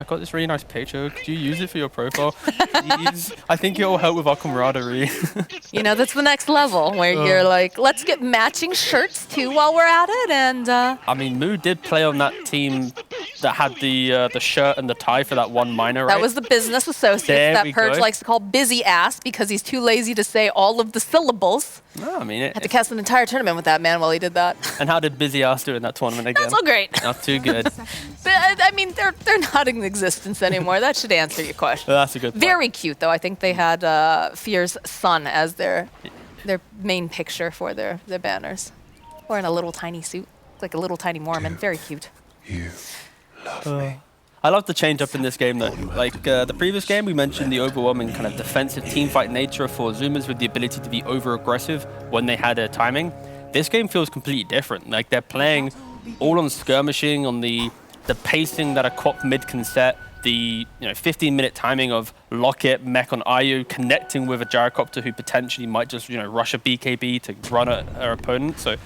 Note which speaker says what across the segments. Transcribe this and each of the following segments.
Speaker 1: got this really nice picture. Could you use it for your profile? Please? I think it'll help with our camaraderie.
Speaker 2: You know, that's the next level where you're like, let's get matching shirts too while we're at it. And
Speaker 1: I mean, Moo did play on that team that had the shirt and the tie for that one minor, right?
Speaker 2: that was the business associate that Purge likes to call busy ass because he's too lazy to say all of the syllables.
Speaker 1: No, I mean,
Speaker 2: Had to cast an entire tournament with that man while he did that.
Speaker 1: And how did Busy Ass do in that tournament again?
Speaker 2: Not so great.
Speaker 1: Not too good.
Speaker 2: But, I mean, they're not in existence anymore. That should answer your question.
Speaker 1: Well, that's a good point.
Speaker 2: Very cute, though. I think they had Fear's son as their main picture for their banners. Wearing a little tiny suit, like a little tiny Mormon. Very cute.
Speaker 3: You love me.
Speaker 1: I love the change up in this game though. Like the previous game, we mentioned the overwhelming kind of defensive teamfight nature for Zoomers with the ability to be over-aggressive when they had a timing. This game feels completely different. Like they're playing all on skirmishing, on the pacing that a Quap mid can set, the 15-minute timing of Locket, Mech on IU, connecting with a gyrocopter who potentially might just rush a BKB to run at our opponent. So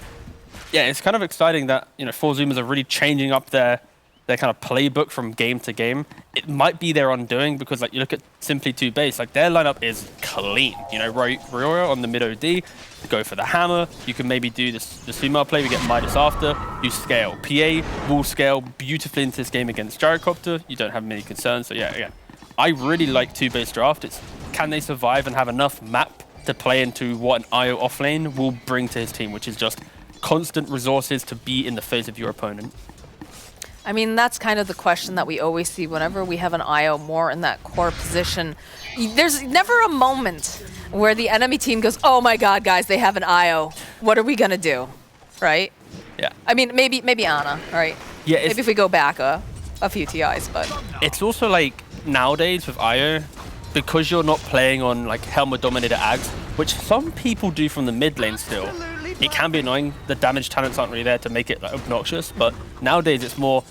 Speaker 1: yeah, it's kind of exciting that 4 Zoomers are really changing up their kind of playbook from game to game. It might be their undoing because like you look at simply TooBased, like their lineup is clean. Ryoya on the mid OD, go for the hammer. You can maybe do the sumo play, we get Midas after, you scale. PA will scale beautifully into this game against Gyrocopter. You don't have many concerns. So yeah, again, I really like TooBased draft. It's can they survive and have enough map to play into what an IO offlane will bring to his team, which is just constant resources to be in the face of your opponent.
Speaker 2: I mean, that's kind of the question that we always see whenever we have an IO more in that core position. There's never a moment where the enemy team goes, oh my god, guys, they have an IO. What are we going to do? Right?
Speaker 1: Yeah.
Speaker 2: I mean, maybe Ana, right?
Speaker 1: Yeah.
Speaker 2: Maybe if we go back a few TIs, but...
Speaker 1: It's also like, nowadays with IO, because you're not playing on like Helmet-dominated Ags, which some people do from the mid lane still, it can be annoying. The damage talents aren't really there to make it like, obnoxious, but nowadays it's more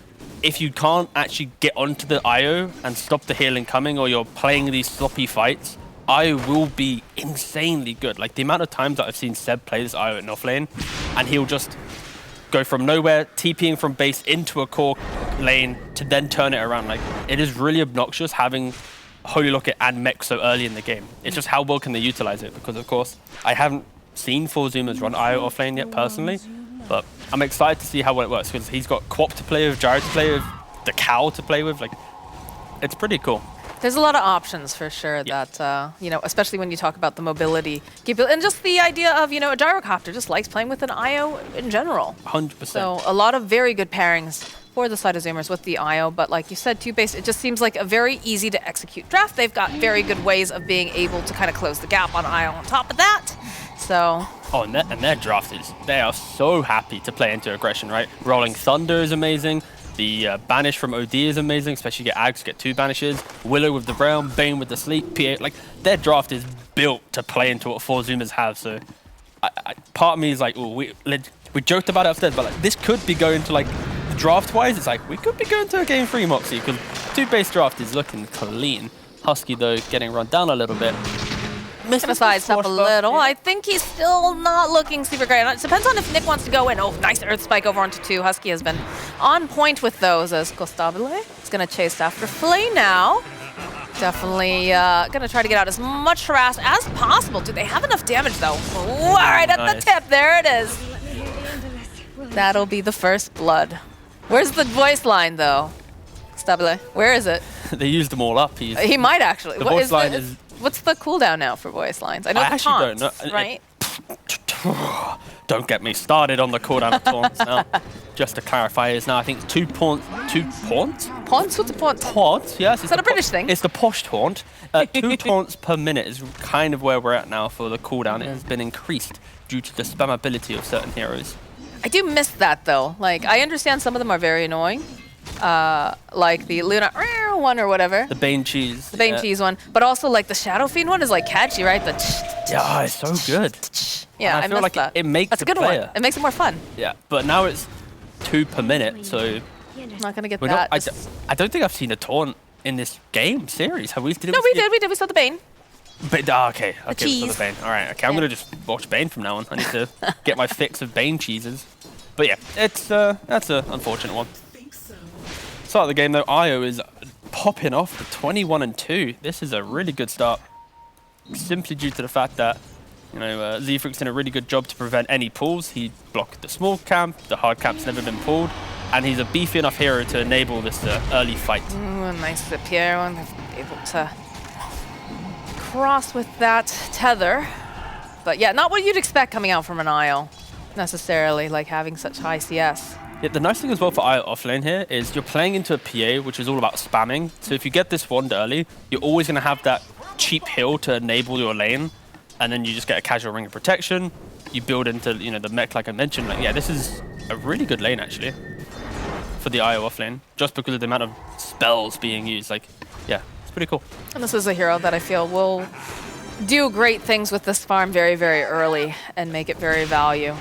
Speaker 1: if you can't actually get onto the IO and stop the healing coming, or you're playing these sloppy fights, IO will be insanely good. Like the amount of times that I've seen Seb play this IO in offlane, and he'll just go from nowhere, TPing from base into a core lane to then turn it around. Like it is really obnoxious having Holy Locket and Mech so early in the game. It's just how well can they utilize it, because of course I haven't seen 4 Zoomers run IO offlane yet personally, but I'm excited to see how well it works because he's got Quap to play with, Gyro to play with, the Cow to play with. Like, it's pretty cool.
Speaker 2: There's a lot of options for sure that, especially when you talk about the mobility, and just the idea of, a gyrocopter just likes playing with an IO in general.
Speaker 1: 100%.
Speaker 2: So a lot of very good pairings for the side of Zoomers with the IO, but like you said, TooBased, it just seems like a very easy to execute draft. They've got very good ways of being able to kind of close the gap on IO on top of that. So...
Speaker 1: Oh, and their draft is, they are so happy to play into aggression, right? Rolling Thunder is amazing. The Banish from OD is amazing, especially get Ags, get 2 Banishes. Willow with the Realm, Bane with the Sleep, PA. Like, their draft is built to play into what 4 Zoomers have. So, part of me is like, oh, we joked about it upstairs, but like, this could be going to like, draft-wise, it's like, we could be going to a Game 3 Moxie, because TooBased draft is looking clean. Husky, though, getting run down a little bit.
Speaker 2: Gonna sidestep a little. I think he's still not looking super great. It depends on if Nick wants to go in. Oh, nice Earth Spike over onto 2. Husky has been on point with those as Costabile is gonna chase after Flay now. Definitely gonna try to get out as much harass as possible. Do they have enough damage though? Ooh, all right, at the tip, there it is. That'll be the first blood. Where's the voice line though? Costabile, where is it?
Speaker 1: They used them all up.
Speaker 2: He might actually.
Speaker 1: The voice line is...
Speaker 2: What's the cooldown now for voice lines? I know
Speaker 1: I
Speaker 2: the
Speaker 1: actually
Speaker 2: taunts,
Speaker 1: don't know.
Speaker 2: right?
Speaker 1: Don't get me started on the cooldown of taunts now. Just to clarify, is now I think it's 2 taunts. 2 taunts?
Speaker 2: Taunts? What's a taunt?
Speaker 1: Taunts, yes.
Speaker 2: Is that a British thing?
Speaker 1: It's the posh taunt. 2 taunts per minute is kind of where we're at now for the cooldown. It has been increased due to the spammability of certain heroes.
Speaker 2: I do miss that though. Like, I understand some of them are very annoying. Like the Luna one or whatever.
Speaker 1: The Bane Cheese.
Speaker 2: The Bane Cheese one. But also like the Shadow Fiend one is like catchy, right? The
Speaker 1: yeah, it's so good.
Speaker 2: Yeah, I
Speaker 1: feel like
Speaker 2: that.
Speaker 1: it makes
Speaker 2: That's a good one. It makes it more fun.
Speaker 1: Yeah, but now it's 2 per minute, so...
Speaker 2: I'm not going to get that.
Speaker 1: I don't think I've seen a taunt in this game series. Have we?
Speaker 2: No, we did. We saw the Bane.
Speaker 1: But, okay, we saw the Bane. All right, okay, I'm going to just watch Bane from now on. I need to get my fix of Bane cheeses. But yeah, it's that's an unfortunate one. Start of the game though, IO is popping off the 21-2. This is a really good start, simply due to the fact that Z-Freak's done a really good job to prevent any pulls. He blocked the small camp, the hard camp's never been pulled, and he's a beefy enough hero to enable this early fight.
Speaker 2: Ooh, nice zip here, and able to cross with that tether. But yeah, not what you'd expect coming out from an Isle, necessarily, like having such high CS.
Speaker 1: Yeah, the nice thing as well for Isle offlane here is you're playing into a PA, which is all about spamming. So if you get this wand early, you're always going to have that cheap heal to enable your lane, and then you just get a casual ring of protection. You build into the mech, like I mentioned. Like, yeah, this is a really good lane actually for the Isle offlane, just because of the amount of spells being used. Like, yeah, it's pretty cool.
Speaker 2: And this is a hero that I feel will do great things with this farm very, very early and make it very value.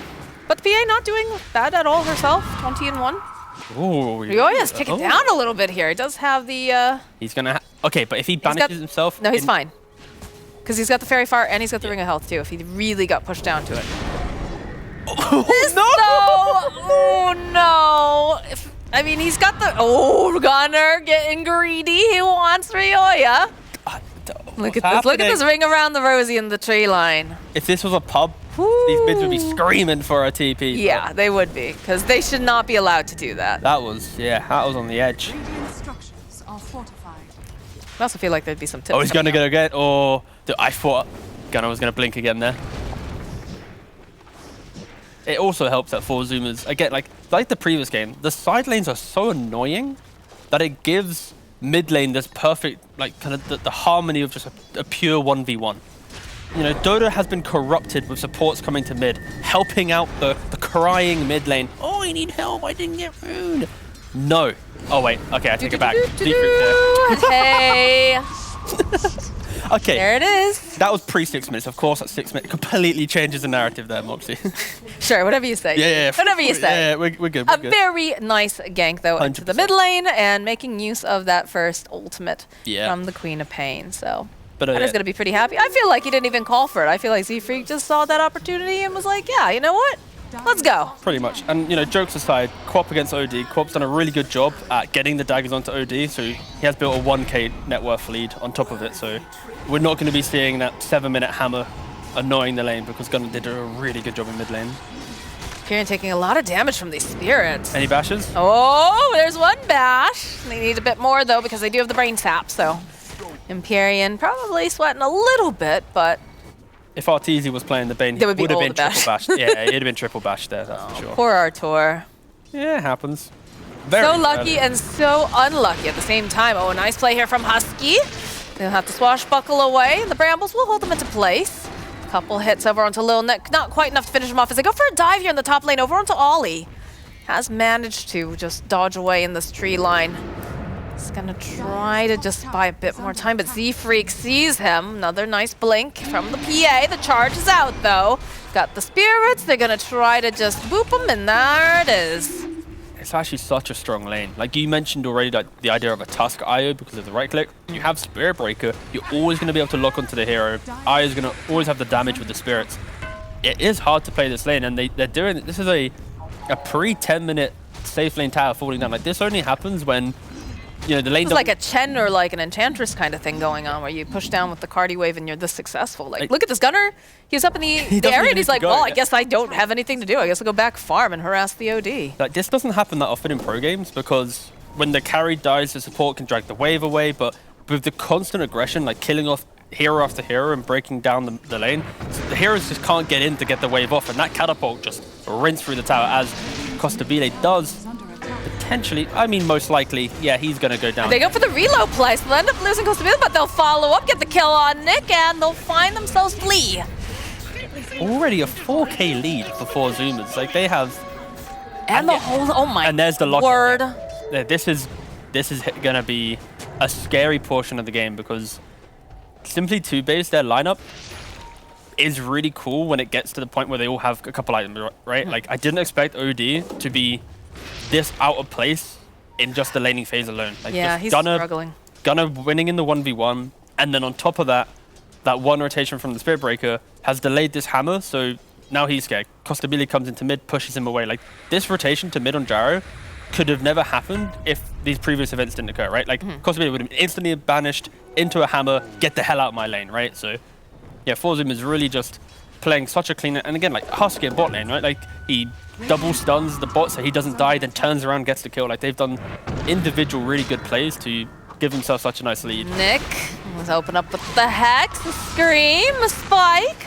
Speaker 2: But the PA not doing bad at all herself, 20-1.
Speaker 1: Ooh,
Speaker 2: Ryoya's taking down a little bit here. He does have the...
Speaker 1: He's gonna... okay, but if he banishes himself...
Speaker 2: No, he's fine. Because he's got the Fairy Fire and he's got the Ring of Health too, if he really got pushed down to it.
Speaker 1: Oh,
Speaker 2: no! I mean, he's got the... Oh, Gunner getting greedy. He wants Ryoya. Look at this. Look at this ring around the Rosie in the tree line.
Speaker 1: If this was a pub, these mids would be screaming for a TP.
Speaker 2: Yeah, they would be, because they should not be allowed to do that.
Speaker 1: That was on the edge.
Speaker 3: Structures are fortified.
Speaker 2: I also feel like there'd be some tips.
Speaker 1: Oh, he's gonna go again. Oh, I thought Gunner was gonna blink again there. It also helps that 4 Zoomers, again, like the previous game, the side lanes are so annoying that it gives mid lane this perfect, like, kind of the harmony of just a pure 1v1. Dota has been corrupted with supports coming to mid, helping out the crying mid lane. Oh, I need help, I didn't get food. No. Oh, wait. Okay, I take it back.
Speaker 2: Hey.
Speaker 1: Okay.
Speaker 2: There it is.
Speaker 1: That was pre 6 minutes. Of course, at 6 minutes, completely changes the narrative there, Moxie.
Speaker 2: Sure, whatever you say.
Speaker 1: Yeah.
Speaker 2: Whatever you say.
Speaker 1: Yeah, we're good.
Speaker 2: A very nice gank, though, into the
Speaker 1: 100%.
Speaker 2: mid lane and making use of that first ultimate from the Queen of Pain. So that is going to be pretty happy. I feel like he didn't even call for it. I feel like Z-Freak just saw that opportunity and was like, yeah, you know what? Let's go.
Speaker 1: Pretty much. And, jokes aside, Quap against OD, Quap's done a really good job at getting the daggers onto OD, so he has built a 1k net worth lead on top of it, so we're not going to be seeing that 7-minute hammer annoying the lane, because Gunner did a really good job in mid lane.
Speaker 2: Kieran taking a lot of damage from these spirits.
Speaker 1: Any bashes?
Speaker 2: Oh, there's one bash. They need a bit more, though, because they do have the brain sap, so Empyrean probably sweating a little bit, but...
Speaker 1: If Arteezy was playing the Bane, he would have been triple bashed. Yeah, he'd have been triple bashed there, that's for sure.
Speaker 2: Poor Artur.
Speaker 1: Yeah, it happens.
Speaker 2: So lucky and so unlucky at the same time. Oh, a nice play here from Husky. They'll have to swashbuckle away. The Brambles will hold them into place. Couple hits over onto Lil Nick. Not quite enough to finish him off as they go for a dive here in the top lane over onto Ollie. Has managed to just dodge away in this tree line. He's gonna try to just buy a bit more time, but Z-Freak sees him. Another nice blink from the PA. The charge is out, though. Got the spirits. They're gonna try to just boop him, and there it is.
Speaker 1: It's actually such a strong lane. Like you mentioned already, like the idea of a Tusk IO because of the right click. You have Spirit Breaker. You're always going to be able to lock onto the hero. IO is going to always have the damage with the spirits. It is hard to play this lane, and they're doing it. This is a pre-10-minute safe lane tower falling down. Like this only happens when the lane.
Speaker 2: It's like a Chen or like an Enchantress kind of thing going on, where you push down with the Cardi wave and you're this successful. Like look at this Gunner. He was up in the area and he's like, well, I guess I don't have anything to do. I guess I'll go back farm and harass the OD.
Speaker 1: Like this doesn't happen that often in pro games because when the carry dies, the support can drag the wave away. But with the constant aggression, like killing off hero after hero and breaking down the lane, the heroes just can't get in to get the wave off, and that catapult just rinse through the tower as Costabile does. Potentially, I mean most likely, yeah, he's going to go down.
Speaker 2: They go for the reload play, so they'll end up losing Costabile, but they'll follow up, get the kill on Nick, and they'll find themselves Lee.
Speaker 1: Already a 4k lead for 4 Zoomers. Like they have...
Speaker 2: And the whole... Oh my
Speaker 1: And there's the lock.
Speaker 2: word.
Speaker 1: Yeah, this is going to be a scary portion of the game because simply TooBased, their lineup is really cool when it gets to the point where they all have a couple items, right? Like I didn't expect OD to be this out of place in just the laning phase alone. Like
Speaker 2: yeah, he's struggling.
Speaker 1: Gunner winning in the 1v1, and then on top of that, that one rotation from the Spirit Breaker has delayed this hammer, so now he's scared. Costabile comes into mid, pushes him away. Like this rotation to mid on Jaro could have never happened if these previous events didn't occur, right? Like, Cosplay would have been instantly banished into a hammer, get the hell out of my lane, right? So, yeah, ForZoom is really just playing such a clean... And again, like, Husky at bot lane, right? Like, he double stuns the bot so he doesn't die, then turns around, gets the kill. Like, they've done individual really good plays to give themselves such a nice lead.
Speaker 2: Nick, let's open up with the Hex, a Scream, a Spike.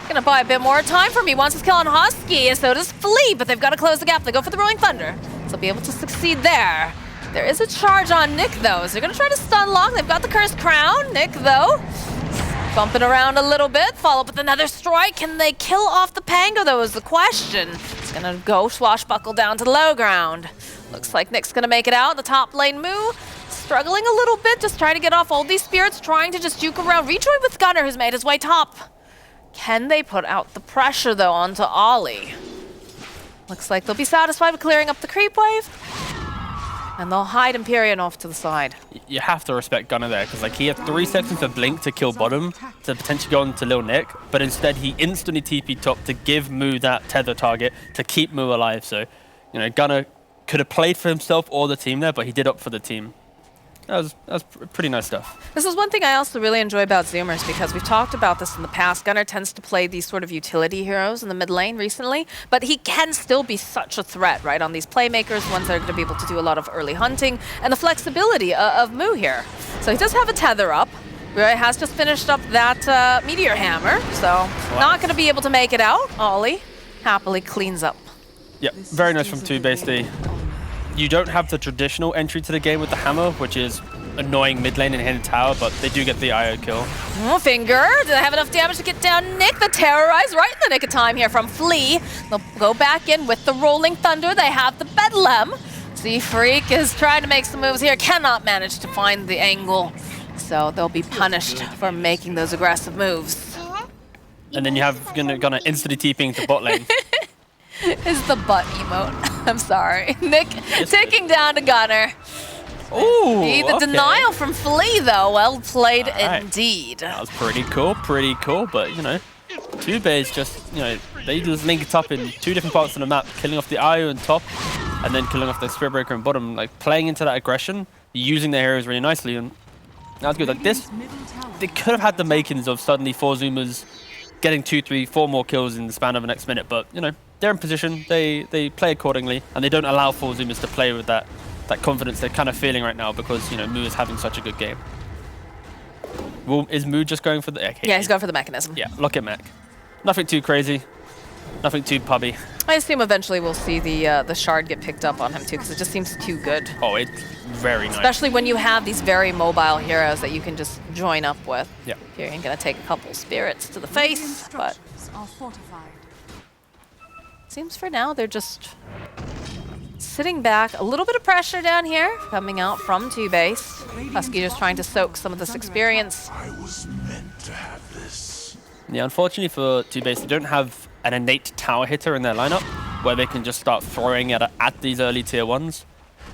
Speaker 2: Gonna buy a bit more time for me. Wants his kill on Husky, and so does Flea, but they've got to close the gap. They go for the Rolling Thunder, so they'll be able to succeed there. There is a charge on Nick, though, so they're gonna try to stun lock. They've got the Cursed Crown. Nick, though, bumping around a little bit. Follow up with another strike. Can they kill off the Pango, though, is the question. It's gonna go swashbuckle down to the low ground. Looks like Nick's gonna make it out. The top lane Moo struggling a little bit, just trying to get off all these spirits, trying to just juke around. Rejoin with Gunner, who's made his way top. Can they put out the pressure, though, onto Ollie? Looks like they'll be satisfied with clearing up the creep wave. And they'll hide Empyrean off to the side.
Speaker 1: You have to respect Gunner there, because like he had 3 seconds for Blink to kill bottom, to potentially go on to Lil Nick, but instead he instantly TP top to give Moo that tether target to keep Moo alive. So, you know, Gunner could have played for himself or the team there, but he did opt for the team. That was pretty nice stuff.
Speaker 2: This is one thing I also really enjoy about Zoomers, because we've talked about this in the past. Gunner tends to play these sort of utility heroes in the mid lane recently, but he can still be such a threat, right, on these playmakers, ones that are going to be able to do a lot of early hunting, and the flexibility of Moo here. So he does have a tether up. He has just finished up that Meteor Hammer, so not going to be able to make it out. Ollie happily cleans up.
Speaker 1: Yeah, very nice from TooBased. You don't have the traditional entry to the game with the hammer, which is annoying mid lane and hidden tower, but they do get the IO kill.
Speaker 2: Oh, Finger, do they have enough damage to get down Nick? The Terrorize right in the nick of time here from Flea. They'll go back in with the Rolling Thunder. They have the Bedlam. See, Freak is trying to make some moves here, cannot manage to find the angle. So they'll be punished for making those aggressive moves.
Speaker 1: And then you have gonna instantly TPing to bot lane.
Speaker 2: Is the butt emote. I'm sorry. Nick taking down to Gunner.
Speaker 1: Ooh,
Speaker 2: The denial from Flea, though. Well played indeed.
Speaker 1: That was pretty cool, but, you know, TooBased just, you know, they just link it up in 2 different parts of the map, killing off the IO on top, and then killing off the Spirit Breaker on bottom, like, playing into that aggression, using their heroes really nicely, and that was good. Like, this, they could have had the makings of suddenly 4 Zoomers getting 2, 3, 4 more kills in the span of the next minute, but, you know, they're in position, they play accordingly, and they don't allow 4 Zoomers to play with that confidence they're kind of feeling right now, because, you know, Moo is having such a good game. Well, is Moo just going for the... Okay.
Speaker 2: Yeah, he's going for the mechanism.
Speaker 1: Yeah, lock it, mech. Nothing too crazy, nothing too pubby.
Speaker 2: I assume eventually we'll see the shard get picked up on him too, because it just seems too good.
Speaker 1: Oh, it's very nice.
Speaker 2: Especially when you have these very mobile heroes that you can just join up with.
Speaker 1: Yeah.
Speaker 2: Here, you're going to take a couple spirits to the face, but...
Speaker 3: Are fortified.
Speaker 2: Seems for now they're just sitting back. A little bit of pressure down here coming out from TooBased. Husky just trying to soak some of this experience.
Speaker 4: I was meant to have this.
Speaker 1: Yeah, unfortunately for TooBased, they don't have an innate tower hitter in their lineup where they can just start throwing at these early tier 1s.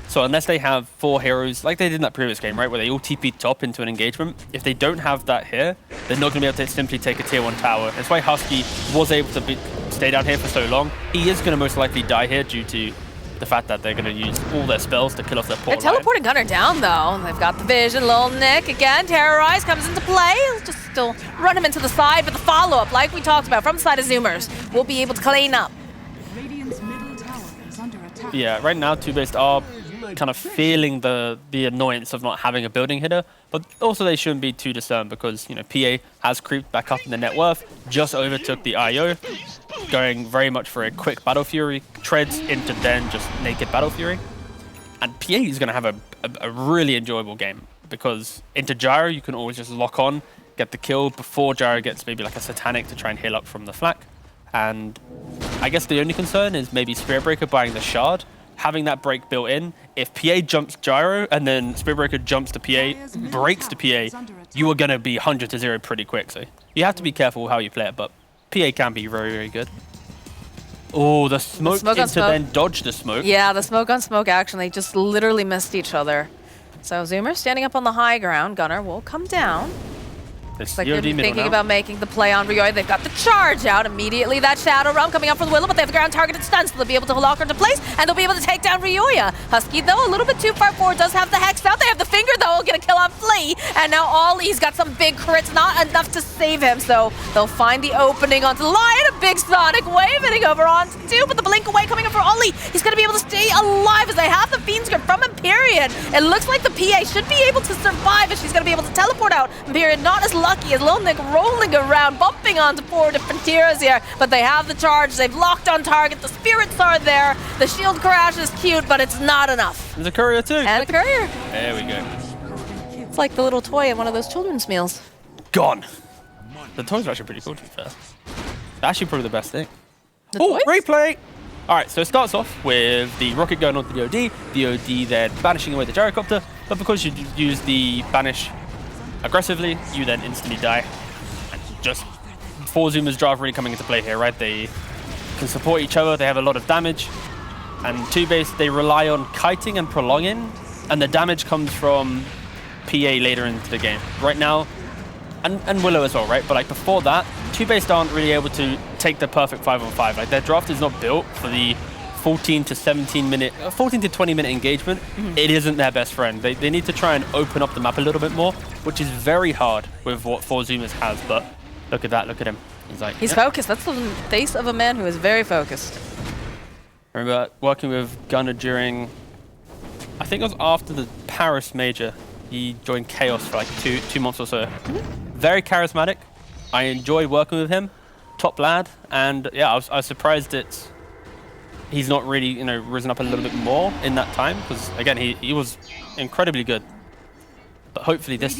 Speaker 1: So unless they have 4 heroes, like they did in that previous game, right, where they all TP top into an engagement, if they don't have that here, they're not going to be able to simply take a tier 1 tower. That's why Husky was able to stay down here for so long. He is going to most likely die here due to the fact that they're going to use all their spells to kill off their poor
Speaker 2: They're teleporting Gunner down, though. They've got the vision. Lil Nick again. Terrorize comes into play. Just still run him into the side, but the follow-up, like we talked about, from the side of Zoomers, will be able to clean up.
Speaker 3: Radiant's middle tower is under attack.
Speaker 1: Yeah, right now TooBased are kind of feeling the annoyance of not having a building hitter, but also they shouldn't be too discerned, because, you know, PA has creeped back up in the net worth, just overtook the IO, going very much for a quick Battle Fury, treads into then just naked Battle Fury. And PA is going to have a really enjoyable game, because into Gyro you can always just lock on, get the kill before Gyro gets maybe like a Satanic to try and heal up from the flak. And I guess the only concern is maybe Spirit Breaker buying the shard, having that break built in. If PA jumps Gyro and then Spirit Breaker jumps to PA, breaks to PA, you are going to be 100 to 0 pretty quick. So you have to be careful how you play it, but PA can be very, very good. Oh, the smoke into then dodge the smoke.
Speaker 2: Yeah, the smoke on smoke action, they just literally missed each other. So Zoomer standing up on the high ground. Gunner will come down.
Speaker 1: This
Speaker 2: Like
Speaker 1: EOD
Speaker 2: they're
Speaker 1: middle
Speaker 2: thinking
Speaker 1: now.
Speaker 2: about making the play on Ryoya. They've got the charge out immediately. That Shadow Realm coming up for the Willow, but they have the ground targeted stun, so they'll be able to lock her into place, and they'll be able to take down Ryoya. Husky, though, a little bit too far forward, does have the Hex out. They have the Finger, though, will get a kill on Flea, and now Ollie's got some big crits, not enough to save him, so they'll find the opening onto the Lion. A big Sonic Wave hitting over onto 2, but the Blink Away coming up for Ollie. He's going to be able to stay alive as they have the Fiend Script from Empyrean. It looks like the PA should be able to survive as she's going to be able to teleport out. Empyrean not as lucky as Lone Nick rolling around, bumping onto 4 different tiers here, but they have the charge. They've locked on target. The spirits are there. The shield crash is cute, but it's not enough.
Speaker 1: There's a courier too.
Speaker 2: And a courier.
Speaker 1: There we go.
Speaker 2: It's like the little toy in one of those children's meals.
Speaker 1: Gone. The toys are actually pretty cool, to be fair. Actually, probably the best thing.
Speaker 2: The
Speaker 1: Oh,
Speaker 2: toys?
Speaker 1: replay! All right, so it starts off with the rocket going on to the OD, the OD then banishing away the gyrocopter, but because you use the banish aggressively, you then instantly die. And just 4 Zoomers draft really coming into play here, right? They can support each other, they have a lot of damage, and TooBased, they rely on kiting and prolonging, and the damage comes from PA later into the game. Right now, and Willow as well, right? But like before that, TooBased aren't really able to take the perfect 5-on-5. Like their draft is not built for the 14 to 20 minute engagement. It isn't their best friend. They need to try and open up the map a little bit more, which is very hard with what 4 Zoomers has. But look at that, look at him. He's
Speaker 2: focused. That's the face of a man who is very focused.
Speaker 1: I remember working with Gunnar during, I think it was after the Paris major. He joined Chaos for like two months or so. Very charismatic. I enjoy working with him. Top lad. And yeah, I was surprised that he's not really, risen up a little bit more in that time. Because again, he was incredibly good. But hopefully this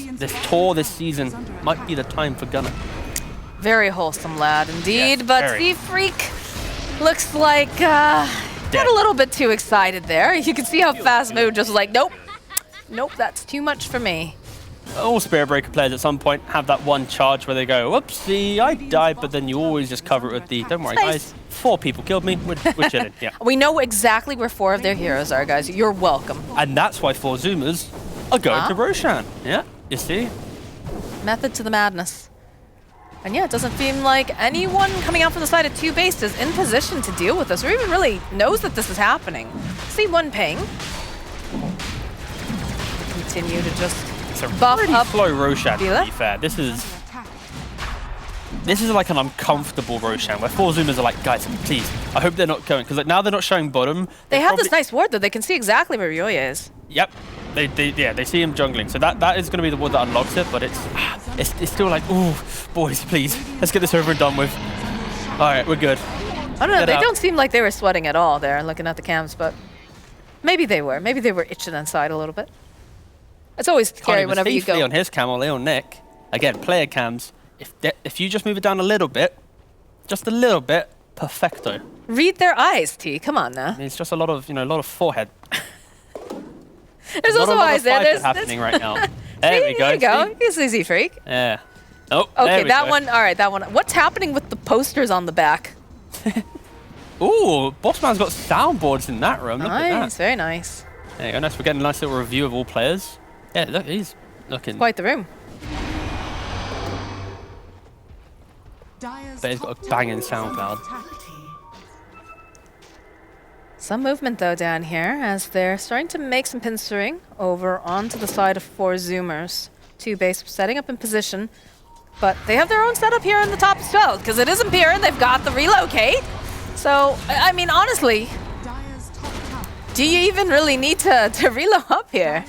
Speaker 1: tour this season might be the time for Gunnar.
Speaker 2: Very wholesome lad indeed,
Speaker 1: Yes,
Speaker 2: but
Speaker 1: very.
Speaker 2: the Freak looks like got a little bit too excited there. You can see how fast Moon just was like, nope, that's too much for me.
Speaker 1: All Spirit Breaker players at some point have that one charge where they go, whoopsie, I died, but then you always just cover it with the, don't worry guys, 4 people killed me, we're chilling, yeah.
Speaker 2: We know exactly where 4 of their heroes are, guys. You're welcome.
Speaker 1: And that's why 4 Zoomers are going to Roshan, yeah, you see?
Speaker 2: Method to the madness. And yeah, it doesn't seem like anyone coming out from the side of TooBased is in position to deal with this, or even really knows that this is happening. See one ping. Continue to just buff
Speaker 1: pretty
Speaker 2: up.
Speaker 1: slow Roshan, to
Speaker 2: Vila?
Speaker 1: be fair. This is like an uncomfortable Roshan, where 4 Zoomers are like, guys, please, I hope they're not going, because like, now they're not showing bottom.
Speaker 2: They have this nice ward, though. They can see exactly where Ryoya is.
Speaker 1: Yep. They see him jungling. So that is going to be the ward that unlocks it, but it's still like, ooh, boys, please, let's get this over and done with. All right, we're good.
Speaker 2: I don't know.
Speaker 1: Get
Speaker 2: They
Speaker 1: out.
Speaker 2: don't seem like they were sweating at all there, looking at the cams, but maybe they were. Maybe they were itching inside a little bit. It's always scary whenever you go.
Speaker 1: on his cam or Leon Nick. Again, player cams. If you just move it down a little bit, just a little bit, perfecto.
Speaker 2: Read their eyes, T. Come on now.
Speaker 1: It's just a lot of forehead.
Speaker 2: There's
Speaker 1: Not
Speaker 2: also
Speaker 1: a lot
Speaker 2: eyes
Speaker 1: of
Speaker 2: there.
Speaker 1: forehead
Speaker 2: There's
Speaker 1: happening right now. There we go.
Speaker 2: There you go.
Speaker 1: See?
Speaker 2: He's easy freak.
Speaker 1: Yeah. Oh,
Speaker 2: Okay,
Speaker 1: there we
Speaker 2: that
Speaker 1: go.
Speaker 2: one. All right, that one. What's happening with the posters on the back?
Speaker 1: Ooh, Bossman's got soundboards in that room. Look at
Speaker 2: Nice,
Speaker 1: that.
Speaker 2: very nice.
Speaker 1: There you go. Nice. We're getting a nice little review of all players. Yeah, look, he's looking.
Speaker 2: Quite the room.
Speaker 1: But he's got a banging sound cloud.
Speaker 2: Some movement though down here as they're starting to make some pinstering over onto the side of 4 Zoomers. TooBased setting up in position, but they have their own setup here in the top as well because it is Empyrean. They've got the relocate. So I mean, honestly, do you even really need to reload up here?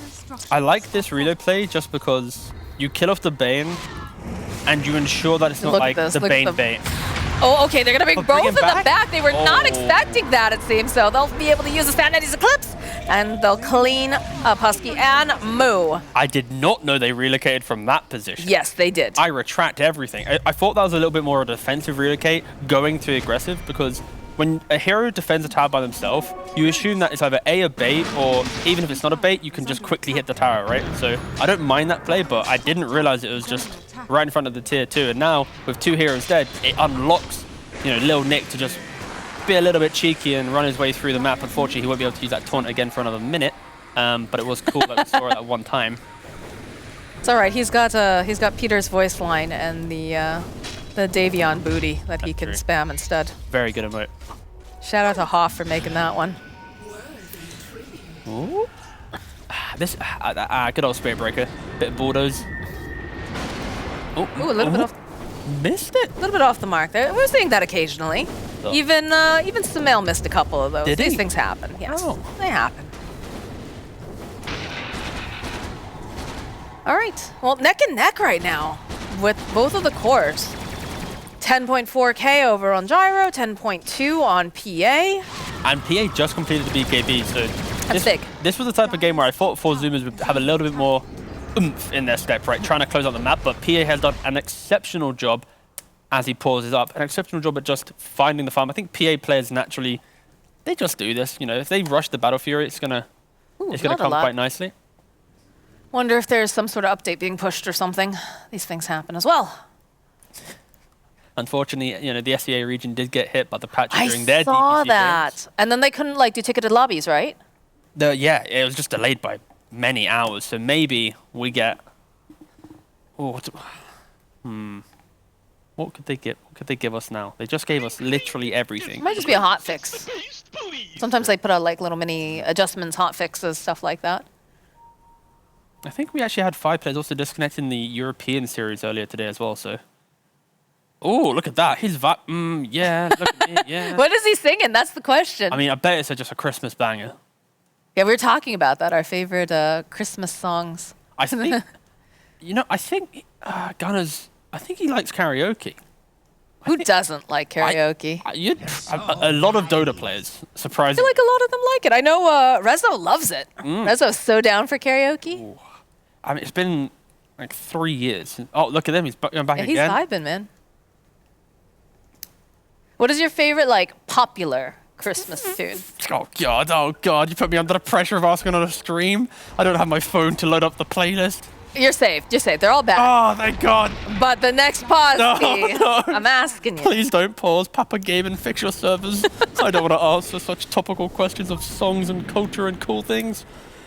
Speaker 1: I like this reload play just because you kill off the Bane and you ensure that it's not
Speaker 2: Look at
Speaker 1: like
Speaker 2: this,
Speaker 1: the
Speaker 2: look at
Speaker 1: Bane
Speaker 2: them.
Speaker 1: bait.
Speaker 2: Oh, okay, they're gonna bring
Speaker 1: But bring
Speaker 2: both
Speaker 1: him
Speaker 2: in the
Speaker 1: back?
Speaker 2: back. They were not
Speaker 1: Oh.
Speaker 2: expecting that, it seems, so they'll be able to use the Sandetti's Eclipse, and they'll clean up Husky and Moo.
Speaker 1: I did not know they relocated from that position.
Speaker 2: Yes, they did.
Speaker 1: I retract everything. I thought that was a little bit more of a defensive relocate, going to aggressive, because when a hero defends a tower by themselves, you assume that it's either a bait, or even if it's not a bait, you can just quickly hit the tower, right? So I don't mind that play, but I didn't realize it was just right in front of the tier 2. And now, with 2 heroes dead, it unlocks, Lil Nick to just be a little bit cheeky and run his way through the map. Unfortunately, he won't be able to use that taunt again for another minute, but it was cool that we saw it at one time.
Speaker 2: It's all right. He's got Peter's voice line and the Davion booty that he can spam instead.
Speaker 1: Very good emote.
Speaker 2: Shout out to Hoff for making that one.
Speaker 1: Ooh. This good old Spirit Breaker. Bit of bulldoze.
Speaker 2: Ooh, a little bit off.
Speaker 1: Missed it.
Speaker 2: A little bit off the mark there. We're seeing that occasionally.
Speaker 1: Oh.
Speaker 2: Even Sumail missed a couple of those.
Speaker 1: Did he?
Speaker 2: These things happen. Yes, they happen. All right. Well, neck and neck right now with both of the cores. 10.4K over on Gyro, 10.2 on PA.
Speaker 1: And PA just completed the BKB, so
Speaker 2: That's big.
Speaker 1: This was the type of game where I thought 4Zoomers would have a little bit more oomph in their step, right? Trying to close out the map, but PA has done an exceptional job as he pauses up. An exceptional job at just finding the farm. I think PA players naturally, they just do this. You know, if they rush the Battle Fury, it's gonna come quite nicely.
Speaker 2: Wonder if there's some sort of update being pushed or something. These things happen as well.
Speaker 1: Unfortunately, you know, the SEA region did get hit by the patch during their DPC
Speaker 2: I saw that.
Speaker 1: games.
Speaker 2: And then they couldn't do ticketed lobbies, right?
Speaker 1: Yeah, it was just delayed by many hours. So maybe we get. Oh, what could they give? What could they give us now? They just gave us literally everything.
Speaker 2: It might just be a hot fix. Sometimes they put out like little mini adjustments, hot fixes, stuff like that.
Speaker 1: I think we actually had 5 players also disconnecting the European series earlier today as well. So. Oh, look at that. His vibe. Yeah, look at me. Yeah.
Speaker 2: What is he singing? That's the question.
Speaker 1: I mean, I bet it's just a Christmas banger.
Speaker 2: Yeah, we were talking about that, our favorite Christmas songs.
Speaker 1: I think, I think Gunner's, I think he likes karaoke.
Speaker 2: Who doesn't like karaoke?
Speaker 1: A lot of Dota players,
Speaker 2: I
Speaker 1: surprisingly.
Speaker 2: feel like a lot of them like it. I know Rezo loves it. Rezo's so down for karaoke.
Speaker 1: Ooh. I mean, it's been like 3 years. Oh, look at him. He's going back
Speaker 2: Yeah,
Speaker 1: again.
Speaker 2: he's vibing, man. What is your favorite, popular Christmas tune?
Speaker 1: Oh, God. You put me under the pressure of asking on a stream. I don't have my phone to load up the playlist.
Speaker 2: You're safe. You're safe. They're all bad.
Speaker 1: Oh, thank God.
Speaker 2: But the next pause,
Speaker 1: No.
Speaker 2: I'm asking you.
Speaker 1: Please don't pause. Papa Game, fix your servers. I don't want to answer such topical questions of songs and culture and cool things.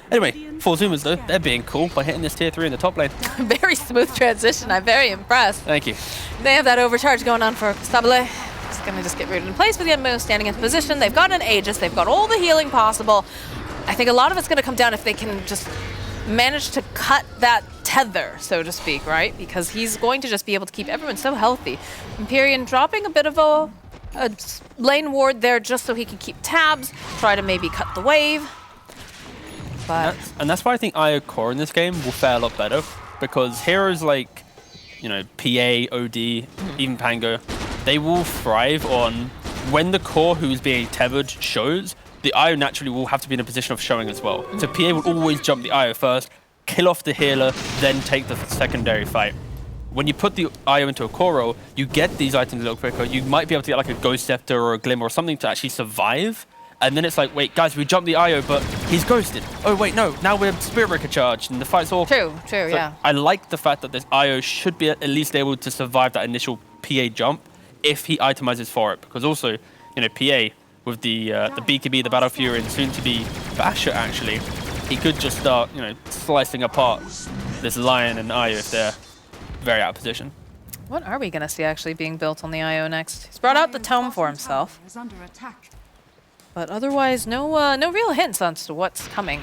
Speaker 1: Anyway, 4Zoomers, though, they're being cool by hitting this tier 3 in the top lane.
Speaker 2: Very smooth transition. I'm very impressed.
Speaker 1: Thank you.
Speaker 2: They have that overcharge going on for Stabile. It's going to just get rooted in place with the Enmu standing into position. They've got an Aegis. They've got all the healing possible. I think a lot of it's going to come down if they can just manage to cut that tether, so to speak, right? Because he's going to just be able to keep everyone so healthy. Empyrean dropping a bit of a lane ward there just so he can keep tabs, try to maybe cut the wave. But
Speaker 1: And that's why I think IO core in this game will fare a lot better, because heroes like, PA, OD, even Pango, they will thrive on when the core who's being tethered shows, the IO naturally will have to be in a position of showing as well. So PA will always jump the IO first, kill off the healer, then take the secondary fight. When you put the IO into a core role, you get these items a little quicker. You might be able to get like a Ghost Scepter or a Glimmer or something to actually survive. And then it's like, wait, guys, we jumped the IO, but he's ghosted. Oh, wait, no, now we're Spirit Breaker charged, and the fight's all...
Speaker 2: True, yeah.
Speaker 1: I like the fact that this IO should be at least able to survive that initial PA jump if he itemizes for it. Because also, PA, with the BKB, the Battle Fury, and soon to be Basher, actually, he could just start, slicing apart this Lion and IO if they're very out of position.
Speaker 2: What are we going to see actually being built on the IO next? He's brought out the Tome for himself.
Speaker 3: Is under attack.
Speaker 2: But otherwise, no real hints as to what's coming.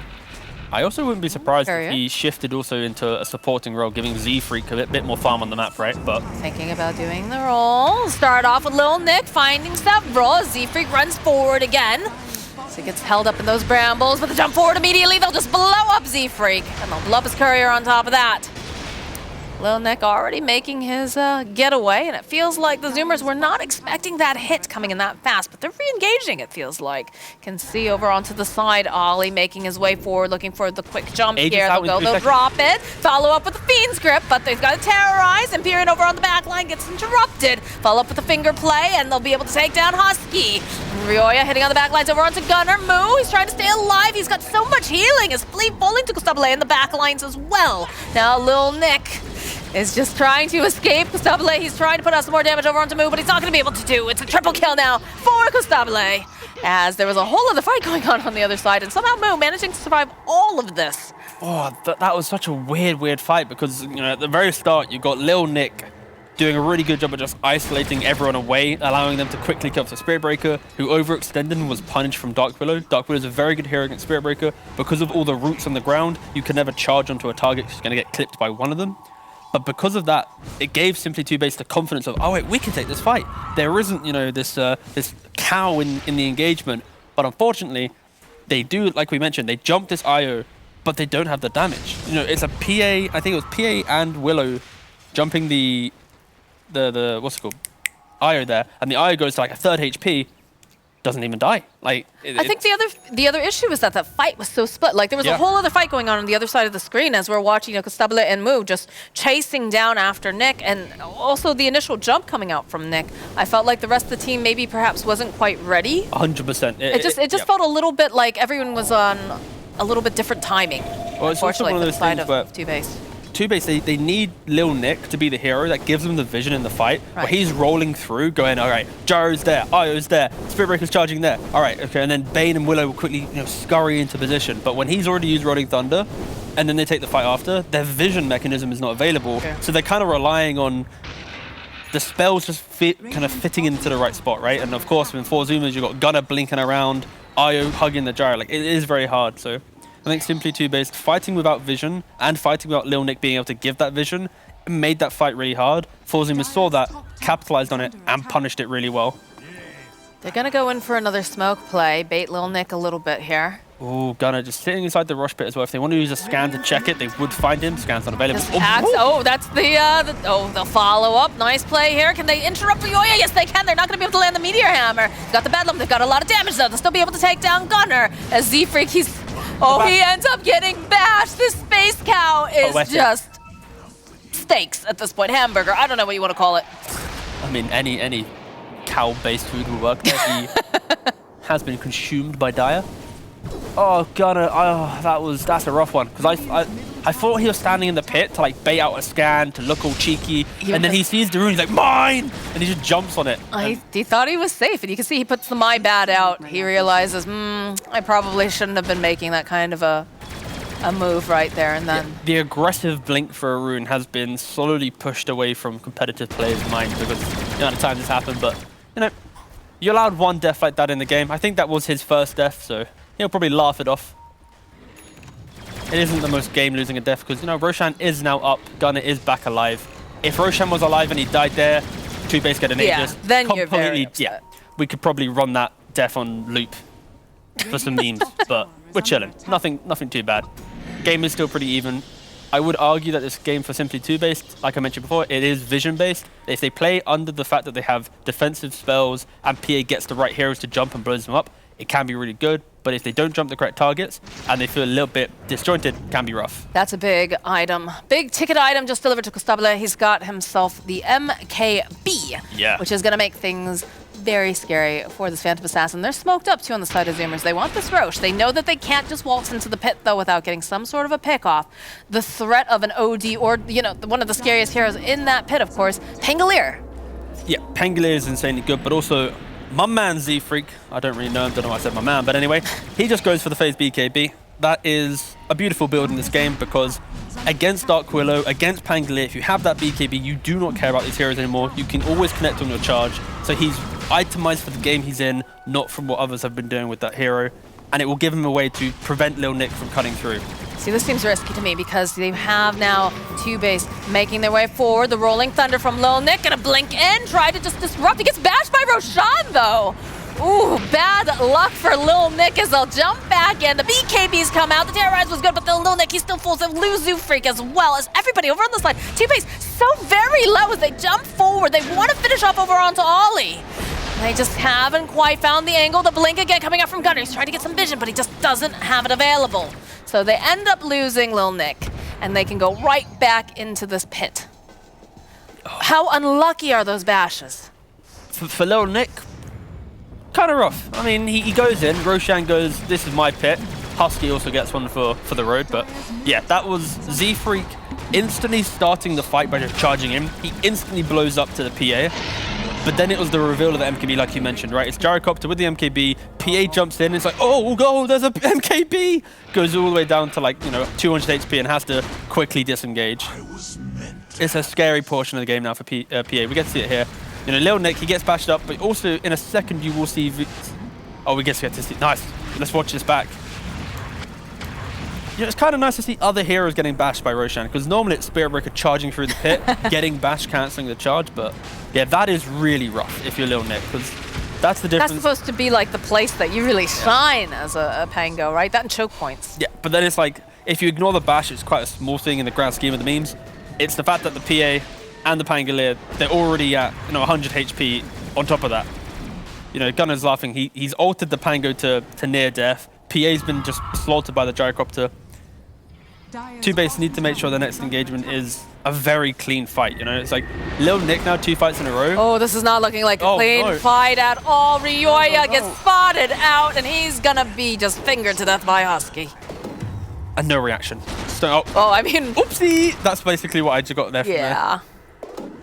Speaker 1: I also wouldn't be surprised if he shifted also into a supporting role, giving Z-Freak a bit more farm on the map, right? But
Speaker 2: thinking about doing the roll. Start off with Lil Nick, finding several. Z-Freak runs forward again. So he gets held up in those brambles, but the jump forward immediately, they'll just blow up Z-Freak. And they'll blow up his courier on top of that. Lil Nick already making his getaway, and it feels like the Zoomers were not expecting that hit coming in that fast, but they're re-engaging, it feels like. Can see over onto the side, Ollie making his way forward, looking for the quick jump here. They'll drop it, follow up with the Fiend's Grip, but they've got to terrorize. Empyrean over on the back line gets interrupted. Follow up with the finger play, and they'll be able to take down Husky. Ryoya hitting on the back lines over onto Gunner. Moo, he's trying to stay alive. He's got so much healing. His fleet falling to Gustable in the back lines as well. Now Lil Nick is just trying to escape Gustable. He's trying to put out some more damage over onto Moo, but he's not going to be able to do. It's a triple kill now for Gustable, as there was a whole other fight going on the other side, and somehow Moo managing to survive all of this
Speaker 1: Oh, that was such a weird fight because, you know, at the very start, you got Lil Nick doing a really good job of just isolating everyone away, allowing them to quickly kill off the Spirit Breaker, who overextended and was punished from Dark Willow. Dark Willow is a very good hero against Spirit Breaker. Because of all the roots on the ground, you can never charge onto a target because you're going to get clipped by one of them. But because of that, it gave Simply TooBased the confidence of, oh wait, we can take this fight. There isn't, you know, this cow in the engagement. But unfortunately, they do, like we mentioned, they jump this IO, but they don't have the damage. You know, it's a PA, I think it was PA and Willow jumping the what's it called? IO there, and the IO goes to like a 3rd HP, doesn't even die. Like
Speaker 2: I think the other issue is that fight was so split. Like there was a whole other fight going on the other side of the screen as we're watching, you know, Costabile and Moo just chasing down after Nick, and also the initial jump coming out from Nick. I felt like the rest of the team maybe perhaps wasn't quite ready.
Speaker 1: 100%.
Speaker 2: It just felt a little bit like everyone was on a little bit different timing.
Speaker 1: Well, it's also one of those things where
Speaker 2: TooBased.
Speaker 1: TooBased, they need Lil Nick to be the hero that gives them the vision in the fight, where he's rolling through, going, all right, Gyro's there, Io's there, Spirit Breaker's charging there, all right, okay, and then Bane and Willow will quickly, you know, scurry into position. But when he's already used Rolling Thunder, and then they take the fight after, their vision mechanism is not available, so they're kind of relying on the spells just kind of fitting into the right spot, right? And of course, with 4 Zoomers, you've got Gunner blinking around, Io hugging the Gyro, like, it is very hard, so I think Simply TooBased fighting without vision and fighting without Lil Nick being able to give that vision made that fight really hard. 4 Zoomers saw that, capitalized on it, and punished it really well.
Speaker 2: They're going to go in for another smoke play, bait Lil Nick a little bit here.
Speaker 1: Ooh, Gunner just sitting inside the rush pit as well. If they want to use a scan to check it, they would find him. Scan's not available.
Speaker 2: That's the follow-up. Nice play here. Can they interrupt the Yoya? Yes, they can. They're not going to be able to land the Meteor Hammer. They've got the Bedlam. They've got a lot of damage, though. They'll still be able to take down Gunner. As Z-Freak, he ends up getting bashed. This Space Cow is just steaks at this point. Hamburger. I don't know what you want to call it.
Speaker 1: I mean, any cow-based food will work there. He has been consumed by Dire. Oh, Gunner, that's a rough one. Because I thought he was standing in the pit to like bait out a scan, to look all cheeky, and then he sees the rune, he's like, mine! And he just jumps on it.
Speaker 2: He thought he was safe, and you can see he puts the my bad out. He realizes, I probably shouldn't have been making that kind of a move right there, and then...
Speaker 1: The aggressive blink for a rune has been slowly pushed away from competitive players' minds because the amount of times this happened, but, you know, you allowed one death like that in the game. I think that was his first death, so he'll probably laugh it off. It isn't the most game-losing a death because, you know, Roshan is now up, Gunner is back alive. If Roshan was alive and he died there, TooBased get an Aegis.
Speaker 2: Then you're very upset.
Speaker 1: Yeah, we could probably run that death on loop for some memes, but we're chilling. Nothing too bad. Game is still pretty even. I would argue that this game for Simply TooBased, like I mentioned before, it is vision-based. If they play under the fact that they have defensive spells and PA gets the right heroes to jump and blows them up, it can be really good. But if they don't jump the correct targets and they feel a little bit disjointed, it can be rough.
Speaker 2: That's a big item. Big ticket item just delivered to Costabile. He's got himself the MKB, which is going to make things very scary for this Phantom Assassin. They're smoked up too on the side of Zoomers. They want this Roche. They know that they can't just waltz into the pit though without getting some sort of a pick off. The threat of an OD or, you know, one of the scariest heroes in that pit, of course, Pangolier.
Speaker 1: Yeah, Pangolier is insanely good, but also my man Z-Freak, I don't really know him, don't know why I said my man, but anyway, he just goes for the phase BKB. That is a beautiful build in this game because against Dark Willow, against Pangolier, if you have that BKB, you do not care about these heroes anymore. You can always connect on your charge. So he's itemized for the game he's in, not from what others have been doing with that hero. And it will give him a way to prevent Lil Nick from cutting through.
Speaker 2: See, this seems risky to me because they have now TooBased making their way forward. The Rolling Thunder from Lil Nick, gonna blink in, try to just disrupt. He gets bashed by Roshan though. Ooh, bad luck for Lil Nick as they'll jump back in. The BKBs come out. The Terrorize was good, but the Lil Nick, he still falls. And lose Z-Freak as well as everybody over on the side. TooBased so very low as they jump forward. They want to finish off over onto Ollie. They just haven't quite found the angle. The blink again coming up from Gunner. He's trying to get some vision, but he just doesn't have it available. So they end up losing Lil Nick, and they can go right back into this pit. How unlucky are those bashes?
Speaker 1: For Lil Nick, kind of rough. I mean, he goes in, Roshan goes, this is my pit. Husky also gets one for the road, but yeah, that was Z-Freak instantly starting the fight by just charging him. He instantly blows up to the PA. But then it was the reveal of the MKB, like you mentioned, right? It's Gyrocopter with the MKB. PA jumps in. It's like, oh, go, there's a MKB. Goes all the way down to like, 200 HP and has to quickly disengage. It's a scary portion of the game now for PA. We get to see it here. Lil Nick, he gets bashed up, but also in a second you will see... Oh, we get to see... Nice. Let's watch this back. It's kind of nice to see other heroes getting bashed by Roshan, because normally it's Spirit Breaker charging through the pit, getting bashed, cancelling the charge, but yeah, that is really rough if you're Lil Nick, because that's the difference.
Speaker 2: That's supposed to be like the place that you really shine as a Pango, right? That and choke points.
Speaker 1: Yeah, but then it's like, if you ignore the bash, it's quite a small thing in the grand scheme of the memes. It's the fact that the PA and the Pangolier, they're already at 100 HP on top of that. Gunner's laughing, he's altered the Pango to near death. PA's been just slaughtered by the Gyrocopter. TooBased need to make sure the next engagement is a very clean fight, It's like Lil Nick now 2 fights in a row.
Speaker 2: Oh, this is not looking like a clean fight at all. Ryoya gets spotted out, and he's gonna be just fingered to death by Husky.
Speaker 1: And no reaction. So,
Speaker 2: I mean...
Speaker 1: Oopsie! That's basically what I just got there from
Speaker 2: Yeah.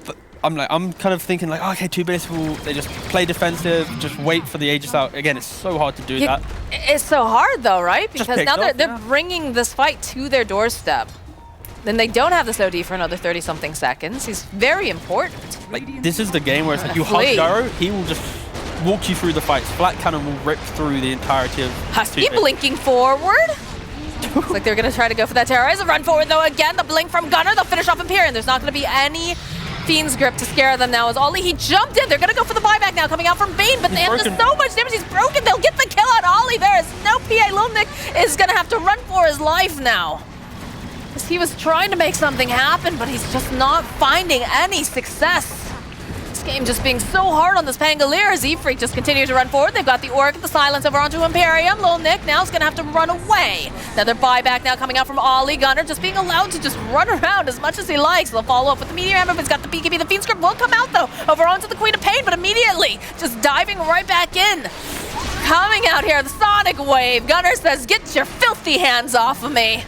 Speaker 1: But I'm kind of thinking like, okay, TooBased will, they just play defensive, just wait for the Aegis out. Again, it's so hard to do that.
Speaker 2: It's so hard though, right? Because now
Speaker 1: off,
Speaker 2: they're bringing this fight to their doorstep. Then they don't have this OD for another 30-something seconds. He's very important.
Speaker 1: Like, this is the game where it's like, you hug Gyro, he will just walk you through the fights. Flat Cannon will rip through the entirety of
Speaker 2: Husky
Speaker 1: TooBased.
Speaker 2: blinking forward. Looks like they're going to try to go for that terrorize. A run forward though again. The blink from Gunner. They'll finish off Empyrean. There's not going to be any Fiend's Grip to scare them now as Ollie, he jumped in. They're going to go for the buyback now coming out from Bane, but they have so much damage. He's broken. They'll get the kill on Ollie. There is no PA. Lil Nick is going to have to run for his life now. He was trying to make something happen, but he's just not finding any success. This game just being so hard on this Pangolier. Z-Freak just continue to run forward. They've got the Orc, the Silence over onto Imperium. Lil Nick now is going to have to run away. Another buyback now coming out from Ollie. Gunner just being allowed to just run around as much as he likes. They'll follow up with the Meteor Hammer, but he's got the BKB. The Fiend Script will come out though, over onto the Queen of Pain, but immediately just diving right back in. Coming out here, the Sonic Wave. Gunner says, get your filthy hands off of me.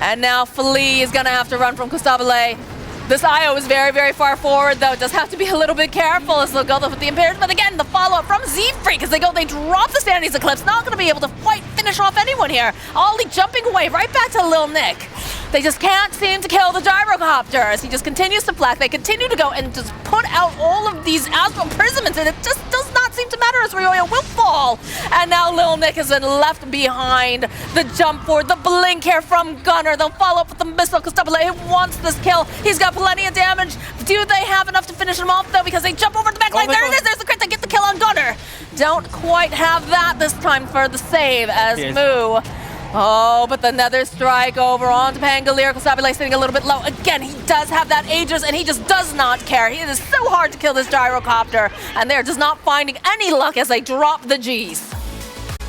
Speaker 2: And now Flea is going to have to run from Costabile. This IO is very, very far forward, though. Does have to be a little bit careful as they'll go with the Imperials. But again, the follow-up from Z-Freak as they drop the Sanity's Eclipse. Not going to be able to quite finish off anyone here. Ollie jumping away right back to Lil Nick. They just can't seem to kill the Gyrocopter as he just continues to flack. They continue to go and just put out all of these Astral Imprisonments, and it just does not seem to matter as Ryoya will fall. And now Lil Nick has been left behind. The jump forward, the blink here from Gunner. They'll follow up with the missile. Costabile wants this kill. He's got plenty of damage. Do they have enough to finish him off, though? Because they jump over the back line. There it is. There's the crit. They get the kill on Gunner. Don't quite have that this time for the save as Moo. Oh, but the Nether Strike over onto Pangolier. Costabile sitting a little bit low. Again, he does have that Aegis, and he just does not care. It is so hard to kill this Gyrocopter, and they're just not finding any luck as they drop the Gs.